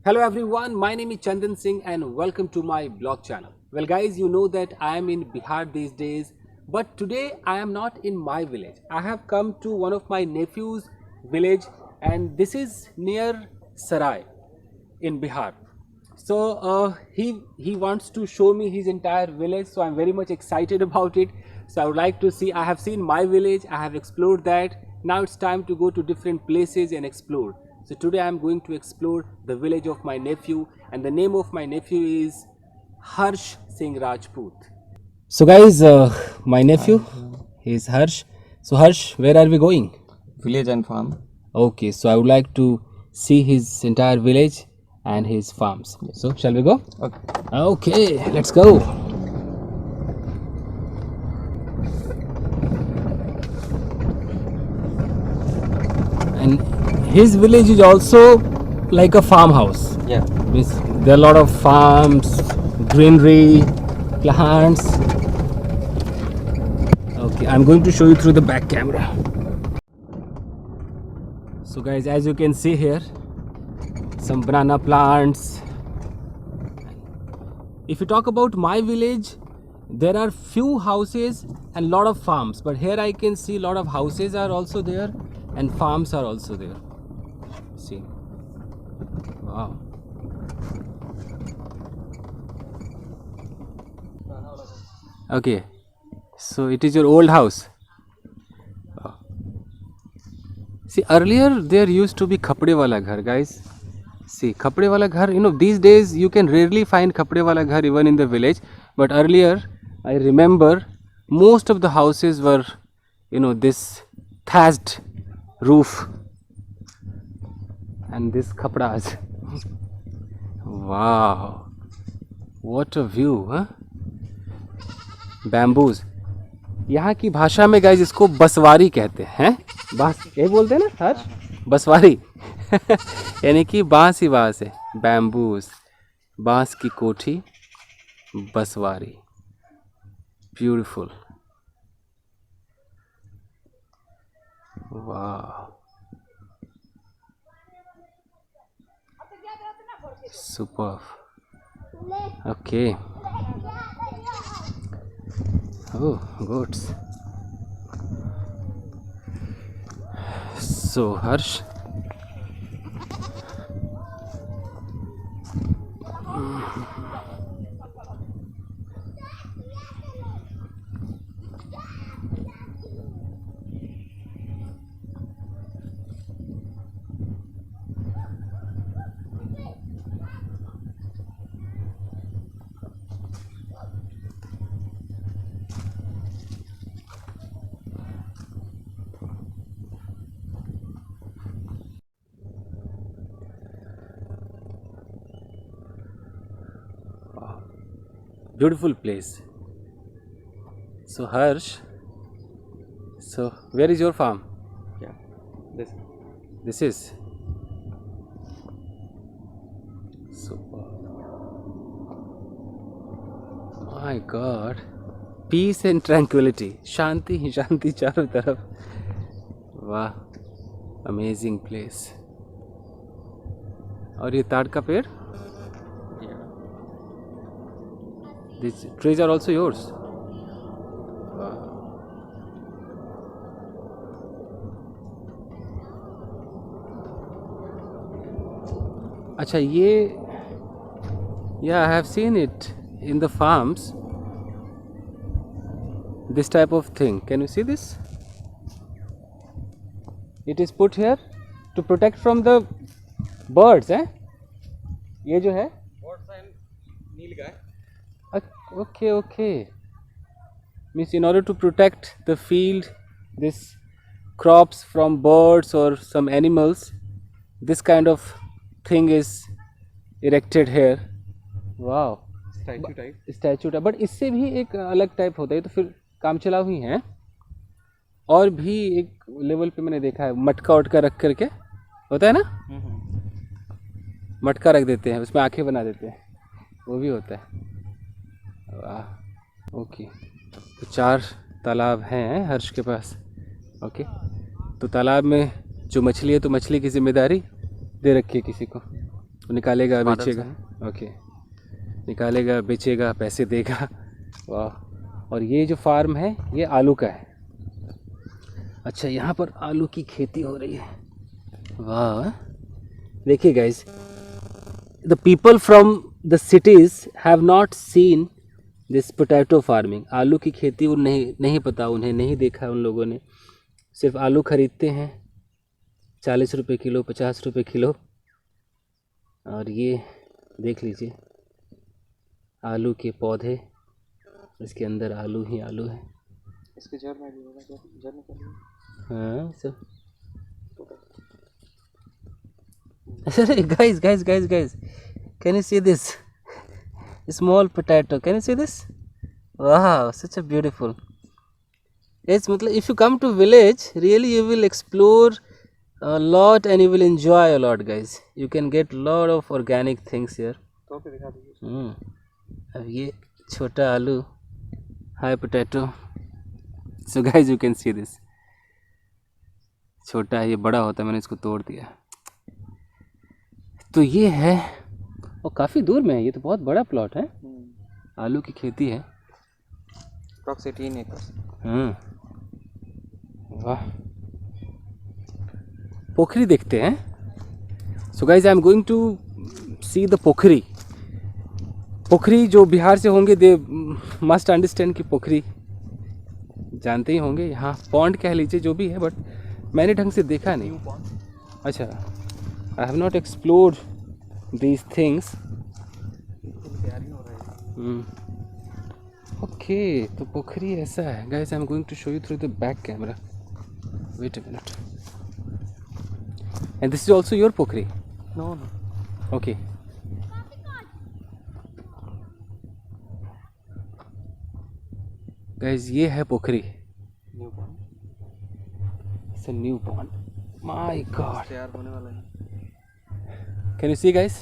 Hello everyone, my name is Chandan Singh and welcome to my blog channel. Well guys, you know that I am in Bihar these days, but today I am not in my village. I have come to one of my nephew's village and this is near Sarai in Bihar. So he wants to show me his entire village, so I'm very much excited about it. So I would like to see, I have seen my village, I have explored that. Now it's time to go to different places and explore. So today I'm going to explore the village of my nephew, and the name of my nephew is Harsh Singh Rajput. So guys, my nephew is Harsh. So Harsh, where are we going? Village and farm. Okay, so I would like to see his entire village and his farms. So shall we go? Okay. Okay, let's go. And his village is also like a farmhouse. Yeah. Means there are a lot of farms, greenery, plants. Okay, I'm going to show you through the back camera. So guys, as you can see here, some banana plants. If you talk about my village, there are few houses and lot of farms, but here I can see lot of houses are also there and farms are also there. See, wow. Okay, so it is your old house. See, earlier there used to be khapde wala ghar, guys. See, khapde wala ghar, these days you can rarely find khapde wala ghar even in the village. But earlier, I remember most of the houses were, this thatched roof and this khapdas. Wow, what a view, huh? Bamboos. यहाँ की भाषा में guys इसको बसवारी कहते हैं, बांस यही बोलते हैं ना हर्ष, बसवारी यानी कि बांस ही बांस है, बैम्बूस, बांस की कोठी, बसवारी. ब्यूटीफुल, वाह, super. Okay. Oh, goats. So, Harsh. Beautiful place. So Harsh, so where is your farm? Yeah. This is super. My God, peace and tranquility. Shanti ही शांति चारों तरफ. वाह, amazing place. और ये ताड़ का पेड़? Yeah. These trees are also yours. अच्छा ये, yeah, I have seen it in the farms. This type of thing. Can you see this? It is put here to protect from the birds, eh? ये जो है? नीलगाय. Okay, okay. Means in order to protect the field, this crops from birds or some animals, this kind of thing is erected here. Wow. Statue type. Statue type, but इससे भी एक अलग type होता है, तो फिर काम चलाऊ ही है. और भी एक लेवल पे मैंने देखा है, मटका वटका रख करके होता है ना, मटका रख देते हैं, उसमें आंखें बना देते हैं, वो भी होता है. वाह. ओके, तो 4 तालाब हैं हर्ष के पास. ओके, तो तालाब में जो मछली है, तो मछली की जिम्मेदारी दे रखी है किसी को. निकालेगा बादल बेचेगा। ओके, निकालेगा बेचेगा पैसे देगा। वाह। और ये जो फार्म है ये आलू का है। अच्छा, यहाँ पर आलू की खेती हो रही है। वाह। देखिए guys, the people from the cities have not seen this potato farming. आलू की खेती उन नहीं पता, उन्हें नहीं देखा उन लोगों ने। सिर्फ आलू खरीदते हैं 40 रुपये किलो, 50 रुपये किलो। और ये देख लीजिए आलू के पौधे, इसके अंदर आलू ही आलू है। इसके जड़ में भी होगा, जड़ निकल गई। हाँ सब। अरे guys, guys, guys, guys, can you see this small potato? Can you see this? Wow, such a beautiful. Yes, मतलब if you come to village, really you will explore a lot and you will enjoy a lot, guys. You can get lot of organic things here. तो पे दिखा दीजिए। अब ये छोटा आलू, high potato. So guys you can see this. छोटा है, ये बड़ा होता है, मैंने इसको तोड़ दिया। तो ये है, और काफ़ी दूर में है, ये तो बहुत बड़ा प्लॉट है। आलू की खेती है। Approx 18 acres. वाह। पोखरी देखते हैं। So guys I am going to see the pokhari. पोखरी जो बिहार से होंगे दे मस्ट अंडरस्टैंड कि पोखरी जानते ही होंगे, यहाँ पॉन्ड कह लीजिए जो भी है, बट मैंने ढंग से देखा नहीं। अच्छा, I have not explored these things. Okay, तो पोखरी ऐसा है। Guys I am going to show you through the back camera. Wait a minute. And this is also your pokhari? No no. Okay. Guys ये है पोखरी। New pond. It's a new pond. My god, तैयार होने वाला है। can you see guys?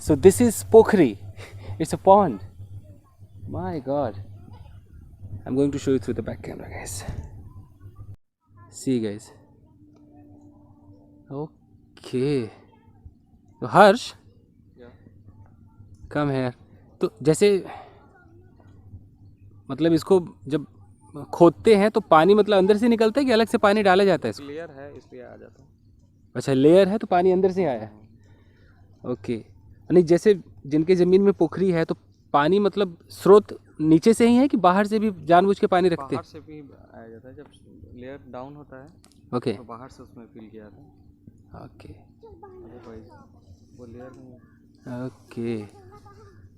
So this is pokhri. It's a pond. My god, I'm going to show you through the back camera, guys. See guys. Okay, so Harsh, Yeah. come here. तो जैसे मतलब इसको जब खोदते हैं तो पानी मतलब अंदर से निकलता है कि अलग से पानी डाला जाता है इसको? लेयर है इसलिए आ जाता है। अच्छा, लेयर है तो पानी अंदर से आया है। ओके। नहीं, जैसे जिनके ज़मीन में पोखरी है तो पानी मतलब स्रोत नीचे से ही है कि बाहर से भी जानबूझ के पानी रखते हैं? बाहर से भी आया जाता है, जब लेयर डाउन होता है ओके तो बाहर से उसमें फिल किया जाता है। ओके अदरवाइज वो लेयर में। ओके।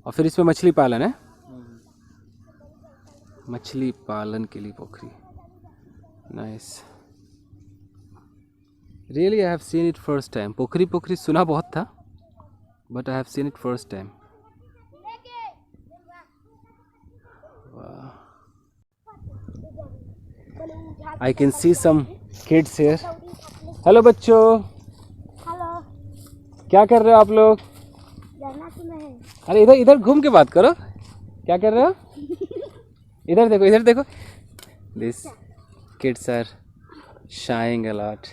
और फिर इसमें मछली पालन है? मछली पालन के लिए पोखरी। Nice. Really I have seen it first time. पोखरी पोखरी सुना बहुत था, but I have seen it first time. I can see some kids here. Hello बच्चों, हेलो, क्या कर रहे हो आप लोग? झरना सुना है? अरे इधर इधर घूम के बात करो। क्या कर रहे हो? इधर देखो, इधर देखो। This kids are shying a lot.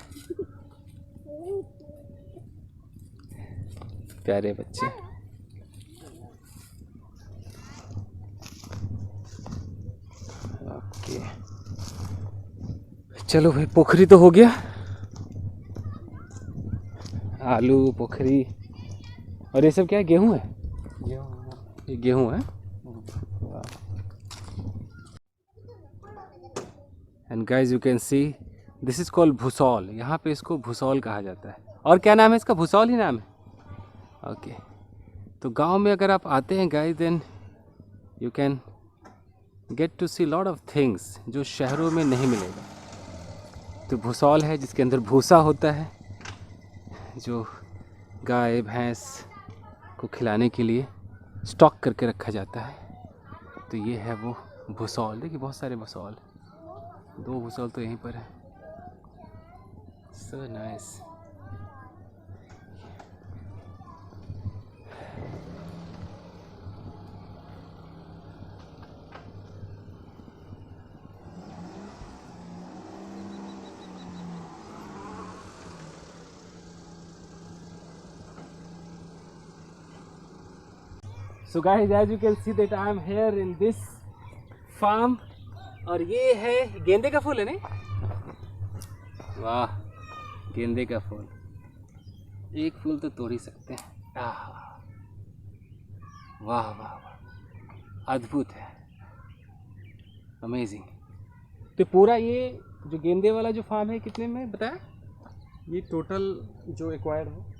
प्यारे बच्चे। ओके, चलो भाई, पोखरी तो हो गया। आलू, पोखरी, और ये सब क्या है? गेहूं है? ये गेहूं है। And guys you can see this is called bhusaul. यहाँ पे इसको भूसौल कहा जाता है। और क्या नाम है इसका? भूसौल ही नाम है। ओके, तो गांव में अगर आप आते हैं guys, then you can get to see lot of things जो शहरों में नहीं मिलेगा। तो भूसौल है जिसके अंदर भूसा होता है, जो गाय भैंस को खिलाने के लिए स्टॉक करके रखा जाता है। तो ये है वो भूसौल। देखिए बहुत सारे भूसौल, 2 भूसौल तो यहीं पर है। So nice. So guys, as you can see that I am here in this farm. और ये है गेंदे का फूल है नहीं? वाह, गेंदे का फूल, एक फूल तो तोड़ ही सकते हैं। वाह वाह वाह, अद्भुत है, अमेजिंग। तो पूरा ये जो गेंदे वाला जो फार्म है कितने में बताया? ये टोटल जो एक्वायर्ड है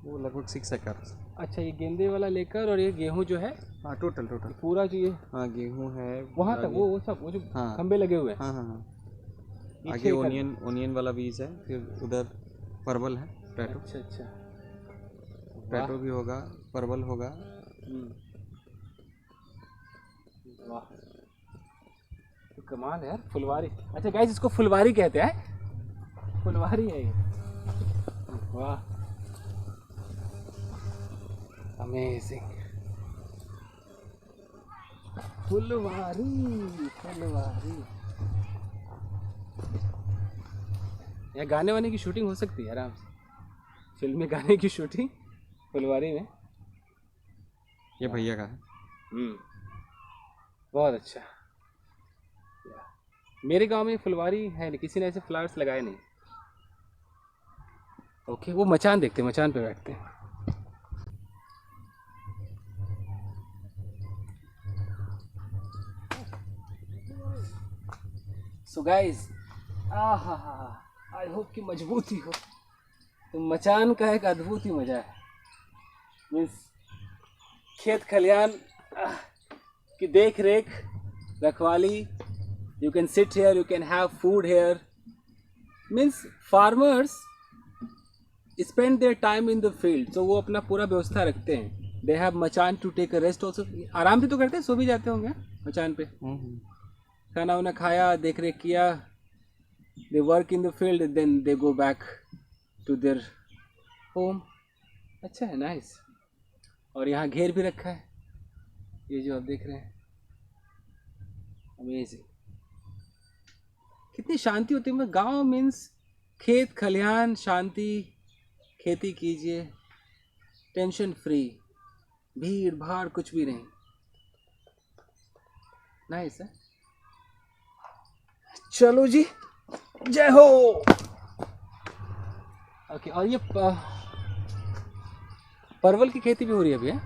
वो लगभग 6 एकड़। अच्छा, ये गेंदे वाला लेकर और ये गेहूं जो है? हाँ, टोटल पूरा जो ये हाँ गेहूँ है वहाँ तक वो सब वो जो हाँ। खंबे लगे हुए हैं। हाँ हाँ हाँ। ये आगे 6 एकड़। ओनियन वाला बीज है, फिर उधर परवल है, टैटो अच्छा अच्छा, टैटो भी होगा, परवल होगा। वाह, तो कमाल है यार, फुलवारी। अच्छा गाइस, इसको फुलवारी कहते हैं, फुलवारी है ये। वाह, अमेजिंग, फुलवारी फुलवारी। यहाँ गाने वाने की शूटिंग हो सकती है आराम से, फिल्मी गाने की शूटिंग फुलवारी में। ये भैया का है। बहुत अच्छा। मेरे गांव में फुलवारी है नहीं, किसी ने ऐसे फ्लावर्स लगाए नहीं। ओके, वो मचान देखते हैं, मचान पे बैठते हैं। सो गाइस, आई होप कि मजबूती हो। तो मचान का एक अद्भुत ही मजा है। मीन्स खेत खलियान की देख रेख, रखवाली। You can sit here, you can have food here. Means farmers spend their time in the field. तो वो अपना पूरा व्यवस्था रखते हैं। They have machan to take a rest also. आराम भी तो करते हैं, सो भी जाते होंगे मचान पे। खाना वाना खाया, देख रेख किया। They work in the field, then they go back to their home. अच्छा है, नाइस। और यहाँ घेर भी रखा है, ये जो आप देख रहे हैं। अमेजिंग, कितनी शांति होती है। गांव मीन्स खेत खलिहान, शांति, खेती कीजिए, टेंशन फ्री, भीड़ भाड़ कुछ भी नहीं। नाइस है। चलो जी, जय हो। ओके, और ये परवल की खेती भी हो रही है अभी है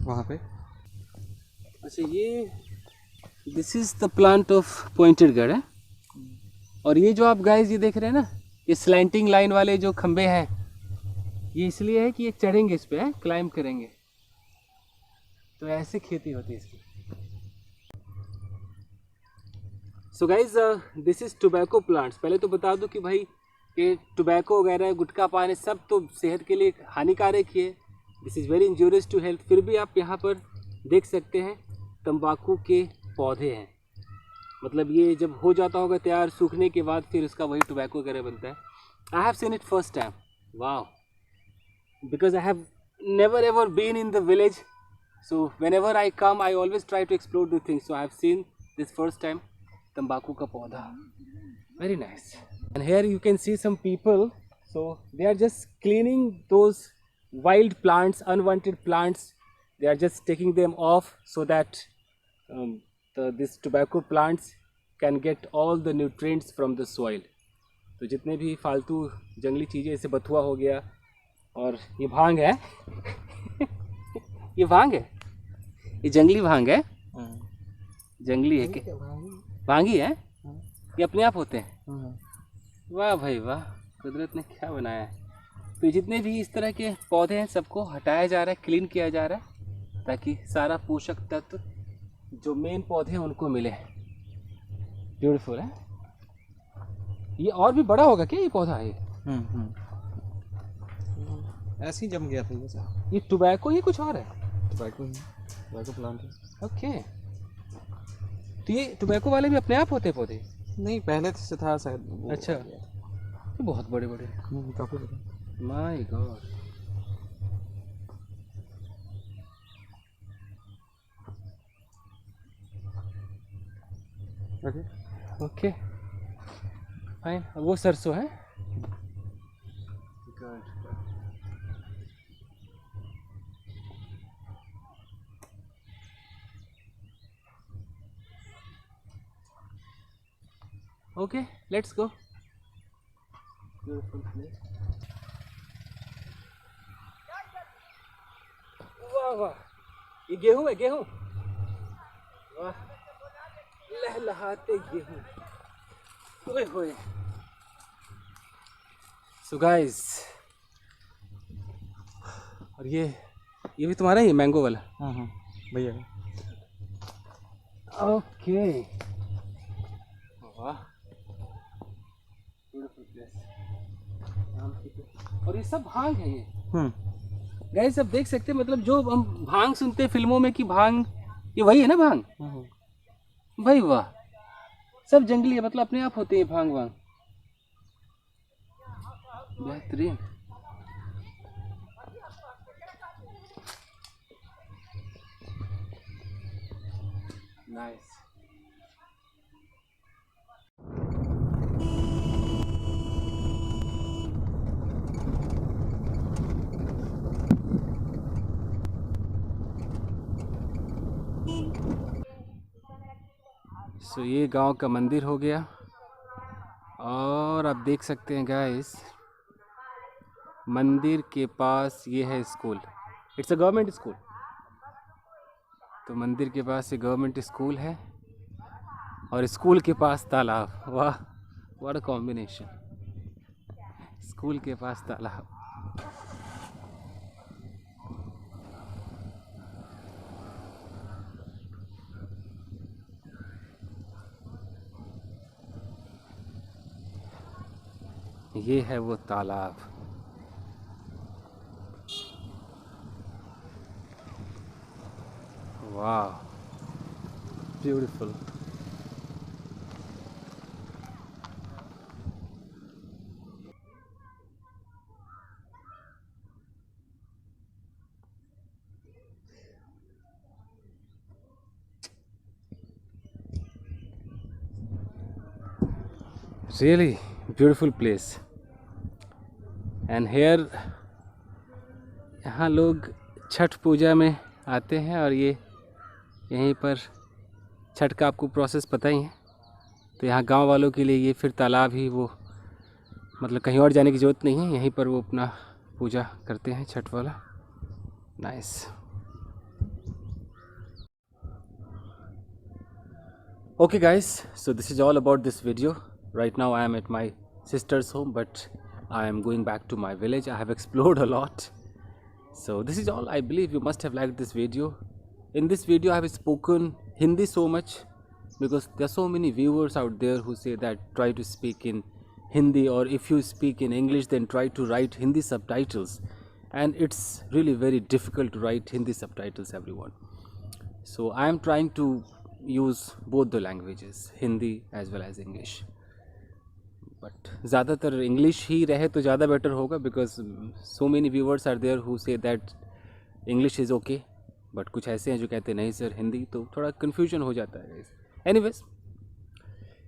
वहाँ पे। अच्छा, ये this is the plant of pointed गढ़ है। और ये जो आप गाइस ये देख रहे हैं ना, ये स्लैंटिंग लाइन वाले जो खंबे हैं, ये इसलिए है कि ये चढ़ेंगे इस पे, क्लाइंब करेंगे। तो ऐसे खेती होती है इसकी। So guys, this is tobacco plants. पहले तो बता दूं कि भाई ये टोबैको वगैरह, गुटखा पान, सब तो सेहत के लिए हानिकारक ही है। This is very injurious to health. फिर भी आप यहाँ पर देख सकते हैं तंबाकू के पौधे हैं। मतलब ये जब हो जाता होगा तैयार, सूखने के बाद फिर उसका वही टोबैको वगैरह बनता है। I have seen it first time. Wow, because I have never ever been in the village, so whenever I come I always try to explore the things. So I have seen this first time, तंबाकू का पौधा, very nice. And here you can see some people, so they are just cleaning those wild plants, unwanted plants. They are just taking them off so that this tobacco plants can get all the nutrients from the soil. तो जितने भी फालतू जंगली चीज़ें, जैसे बथुआ हो गया, और ये भांग है ये भांग है, ये जंगली भांग है, जंगली है कि भांगी है, ये अपने आप होते हैं। वाह भाई वाह, कुदरत ने क्या बनाया है। तो जितने भी इस तरह के पौधे हैं सबको हटाया जा रहा है, क्लीन किया जा रहा है, ताकि सारा पोषक तत्व जो मेन पौधे हैं उनको मिले। ब्यूटीफुल है। ये और भी बड़ा होगा क्या ये पौधा है? ऐसे ही जम गया था ये सर। ये टोबैको ही कुछ और है? टोबैको प्लांट है। ओके, तो ये टोबैको वाले भी अपने आप होते हैं पौधे? नहीं, पहले से था शायद। अच्छा, ये बहुत बड़े बड़े, काफी बड़े। My God. Okay fine. वो सरसों है। Okay, let's go. Beautiful place. वाह वाह, ये गेहूं है, गेहूं। वाह, लहलहाते गेहूं। ओए होए। So guys, और ये भी तुम्हारा ही है, मैंगो वाला। हाँ हाँ भैया। ओके। वाह, ब्यूटीफुल प्लेस। और ये सब भांग है ये। गाइस अब देख सकते हैं, मतलब जो हम भांग सुनते हैं फिल्मों में कि भांग, ये वही है ना भांग। भाई वाह, सब जंगली है, मतलब अपने आप होते हैं भांग वांग। बेहतरीन। नाइस। सो ये गांव का मंदिर हो गया, और आप देख सकते हैं गाइस, मंदिर के पास ये है school. It's a government school. तो मंदिर के पास ये गवर्नमेंट स्कूल है, और स्कूल के पास तालाब। वाह, व्हाट अ कॉम्बिनेशन। स्कूल के पास तालाब। ये है वो तालाब। वाह, beautiful. Really beautiful place. And here, यहाँ लोग छठ पूजा में आते हैं, और ये यहीं पर छठ का आपको प्रोसेस पता ही है। तो यहाँ गांव वालों के लिए ये फिर तालाब ही वो, मतलब कहीं और जाने की ज़रूरत नहीं है, यहीं पर वो अपना पूजा करते हैं छठ वाला। Nice. Okay guys, so this is all about this video. Right now I am at my sister's home, but I am going back to my village. I have explored a lot. So this is all. I believe you must have liked this video. In this video I have spoken Hindi so much because there are so many viewers out there who say that try to speak in Hindi, or if you speak in English then try to write Hindi subtitles, and it's really very difficult to write Hindi subtitles, everyone. So I am trying to use both the languages, Hindi as well as English, but ज़्यादातर English ही रहे तो ज़्यादा better होगा, because so many viewers are there who say that English is okay, but कुछ ऐसे हैं जो कहते हैं नहीं सर हिंदी, तो थोड़ा confusion हो जाता है guys. Anyways,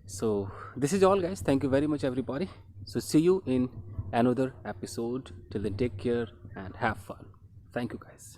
so this is all guys. Thank you very much everybody. So see you in another episode. Till then, take care and have fun. Thank you guys.